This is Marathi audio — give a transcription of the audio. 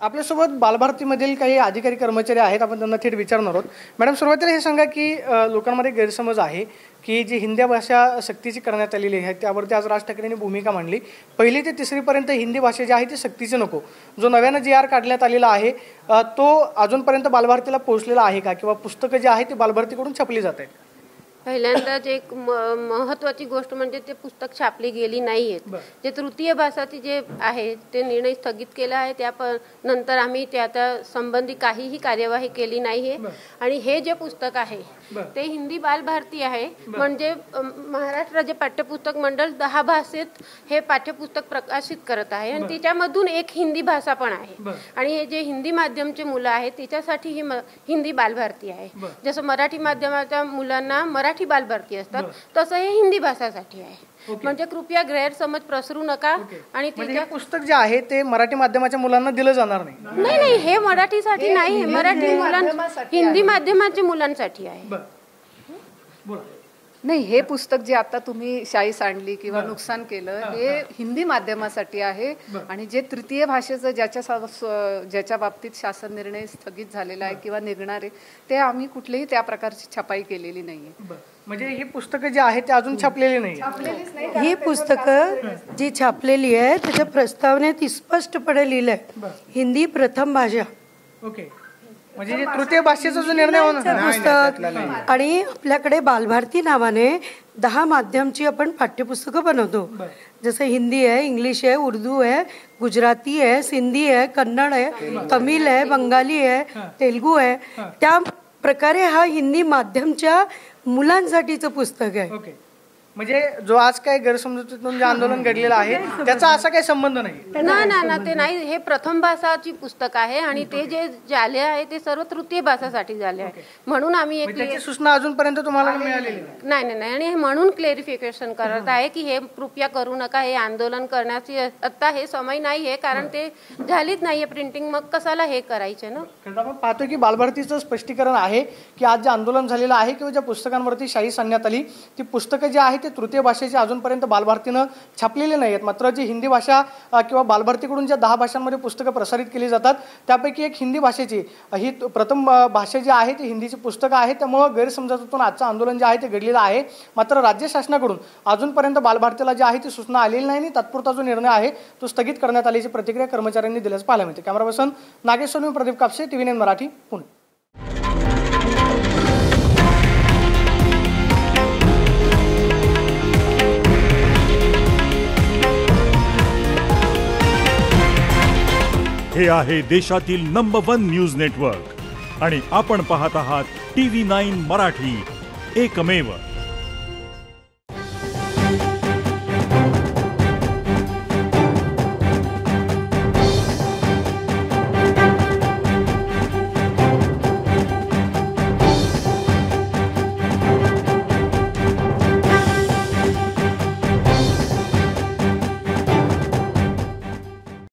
आपल्यासोबत बालभारतीमधील काही अधिकारी कर्मचारी आहेत, आपण त्यांना थेट विचारणार आहोत. मॅडम, सुरुवातीला हे सांगा की लोकांमध्ये गैरसमज आहे की जी हिंदी भाषा सक्तीची करण्यात आलेली आहे त्यावरती आज राज ठाकरेंनी भूमिका मांडली. 1ली ते 3री पर्यंत हिंदी भाषा जी आहे ती सक्तीची नको. जो नव्यानं GR काढण्यात आलेला आहे तो अजूनपर्यंत बालभारतीला पोहोचलेला आहे का, किंवा पुस्तकं जी आहे ती बालभारतीकडून छापली जात आहेत? पहिल्यांदाच एक महत्त्वाची गोष्ट म्हणजे ते पुस्तक छापली गेली नाही आहेत. जे तृतीय भाषाची जे आहे ते निर्णय स्थगित केला आहे, नंतर आम्ही त्या संबंधी काहीही कार्यवाही केली नाही आहे. आणि हे जे पुस्तक आहे ते हिंदी बालभारती आहे. म्हणजे महाराष्ट्र राज्य पाठ्यपुस्तक मंडळ 10 भाषेत हे पाठ्यपुस्तक प्रकाशित करत आहे आणि त्याच्यामधून एक हिंदी भाषा पण आहे. आणि हे जे हिंदी माध्यमचे मुलं आहेत त्याच्यासाठी ही हिंदी बालभारती आहे. जसं मराठी माध्यमाच्या मुलांना मराठी बालभारती असतात तसं हे हिंदी भाषासाठी आहे. म्हणजे कृपया गैरसमज पसरू नका. आणि हे पुस्तक जे आहे ते मराठी माध्यमाच्या मुलांना दिलं जाणार नाही? नाही, हे मराठीसाठी नाही, मराठी मुलांना हिंदी माध्यमाच्या मुलांसाठी आहे. नाही, हे पुस्तक जे आता तुम्ही शाई सांडली किंवा नुकसान केलं हे हिंदी माध्यमासाठी आहे. आणि जे तृतीय भाषेचं ज्याच्या बाबतीत शासन निर्णय स्थगित झालेला आहे किंवा निघणार आहे ते आम्ही कुठलीही त्या प्रकारची छपाई केलेली नाहीये. म्हणजे ही पुस्तकं जी आहेत ते अजून छापलेली नाही? ही पुस्तकं जी छापलेली आहे त्याच्या प्रस्तावनेत स्पष्टपणे लिहिलंय हिंदी प्रथम भाषा. ओके, म्हणजे जे तृतीय भाषेचा जो निर्णय होणार पुस्तक. आणि आपल्याकडे बालभारती नावाने 10 माध्यमची आपण पाठ्यपुस्तकं बनवतो. जसं हिंदी आहे, इंग्लिश आहे, उर्दू आहे, गुजराती आहे, सिंधी आहे, कन्नड आहे, तमिळ आहे, बंगाली आहे, तेलुगू आहे. त्या प्रकारे हा हिंदी माध्यमच्या मुलांसाठीचं पुस्तक आहे. ओके, म्हणजे जो आज काय गैरसमजुतीतून जे आंदोलन घडलेलं आहे त्याचा असा काही संबंध नाही? ना, ते नाही. हे प्रथम भाषाची पुस्तक आहे आणि ते जे झाले आहे ते सर्व तृतीय भाषासाठी झाले आहे. म्हणून आम्ही एक सूचना अजूनपर्यंत तुम्हाला मिळालेली नाही. आणि म्हणून क्लेरिफिकेशन करत आहे की हे कृपया करू नका. हे आंदोलन करण्याची आता हे समय नाही आहे, कारण ते झालीच नाहीये प्रिंटिंग. मग कशाला हे करायचे ना? आपण पाहतो की बालभारतीचं स्पष्टीकरण आहे की आज जे आंदोलन झालेलं आहे किंवा ज्या पुस्तकांवरती शाई सांगण्यात आली ती पुस्तकं जी आहेत ते तृतीय भाषेची अजूनपर्यंत बालभारतीनं छापलेली नाही आहेत. मात्र जी हिंदी भाषा किंवा बालभारतीकडून ज्या 10 भाषांमध्ये पुस्तकं प्रसारित केली जातात त्यापैकी एक हिंदी भाषेची ही प्रथम भाषा जी आहे ती हिंदीची पुस्तकं आहे. त्यामुळं गैरसमजातून आजचं आंदोलन जे आहे ते घडलेलं आहे. मात्र राज्य शासनाकडून अजूनपर्यंत बालभारतीला जी आहे ती सूचना आलेली नाही आणि तात्पुरता जो निर्णय आहे तो स्थगित करण्यात आल्याची प्रतिक्रिया कर्मचाऱ्यांनी दिल्याचं पाहायला मिळते. Camera person Nagesh Sonavi, Pradeep Kapse, TV9 Marathi, Pune. हे आहे देशातील नंबर 1 न्यूज नेटवर्क आणि आपण पाहत आहात TV9 मराठी, एकमेव.